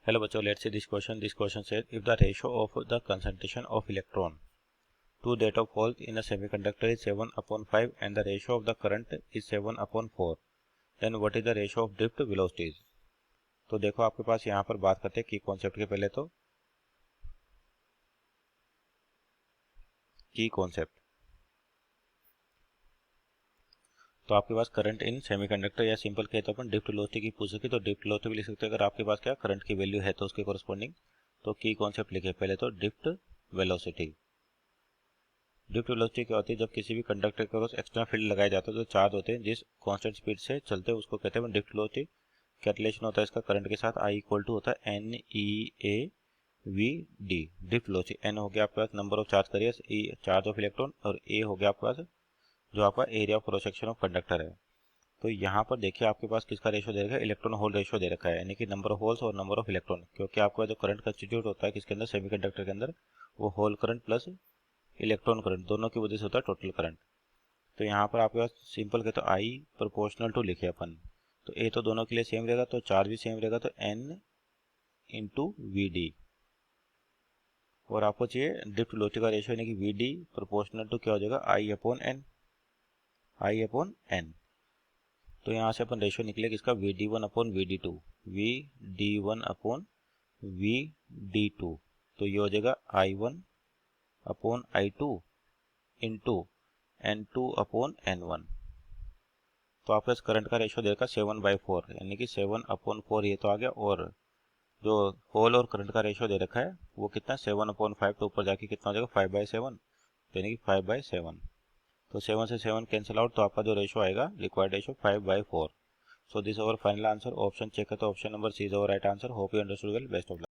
Hello बच्चों, let's see this question. This question says if the ratio of the concentration of electron to that of hole in a semiconductor is 7/5 and the ratio of the current is 7/4, then what is the ratio of drift velocities? तो देखो आपके पास यहाँ पर बात करते हैं की concept के पहले तो की कॉन्सेप्ट। तो आपके पास करंट इन सेमीकंडक्टर या सिंपल कहे तो अपन ड्रिफ्ट वेलोसिटी की पूछ सके तो ड्रिफ्ट वेलोसिटी भी लिख सकते हैं अगर आपके पास क्या करंट की वैल्यू है तो उसके कोरस्पॉन्डिंग। तो की कॉन्सेप्ट लिखे पहले तो ड्रिफ्ट वेलोसिटी। ड्रिफ्ट वेलोसिटी क्या होती है? जब किसी भी कंडक्टर के क्रॉस एक्सटर्नल फील्ड लगाया जाता है तो चार्ज होते हैं जिस कांस्टेंट स्पीड से चलते हैं उसको कहते हैं ड्रिफ्ट वेलोसिटी। क्या रिलेशन होता है इसका करंट के साथ? I इक्वल टू होता है NEAVD। ड्रिफ्ट वेलोसिटी N हो गया आपके पास number of charge carriers, E charge of electron और A हो गया आपके पास जो आपका area of cross section of conductor है। तो यहाँ पर देखिए आपके पास किसका रेशो दे रखा है? इलेक्ट्रॉन होल रेशो दे रखा है, यानी कि नंबर ऑफ होल्स और नंबर ऑफ इलेक्ट्रॉन। क्योंकि आपका जो करंट कंस्टिट्यूट होता है किसके अंदर? सेमीकंडक्टर के अंदर, वो hole current plus electron current दोनों की वजह से होता है टोटल करंट। तो यहाँ पर आपके पास सिंपल के तो I प्रोपोर्शनल टू लिखे अपन, तो A तो दोनों के लिए सेम रहेगा तो चार्ज भी सेम रहेगा, तो N इंटू VD। और आपको चाहिए ड्रिफ्ट वेलोसिटी का रेशो, यानी कि VD प्रोपोर्शनल टू क्या हो जाएगा? I/N। तो यहाँ से अपन रेशो निकले किसका? VD1/VD2, VD1/VD2। तो ये हो जाएगा I1/I2 इंटू N2/N1। तो आपका इस करंट का रेशो देगा 7/4, यानी कि 7/4 ये तो आ गया। और जो होल और करंट का रेशो दे रखा है वो कितना? 7/5। तो ऊपर जाके कितना हो जाएगा? 5/7, यानी कि 5/7। तो 7 से 7 कैंसिल आउट, तो आपका जो रेशो आएगा required ratio 5/4। So this is our final answer. Option check है तो option number C is our right answer. Hope you understood well. Best of luck.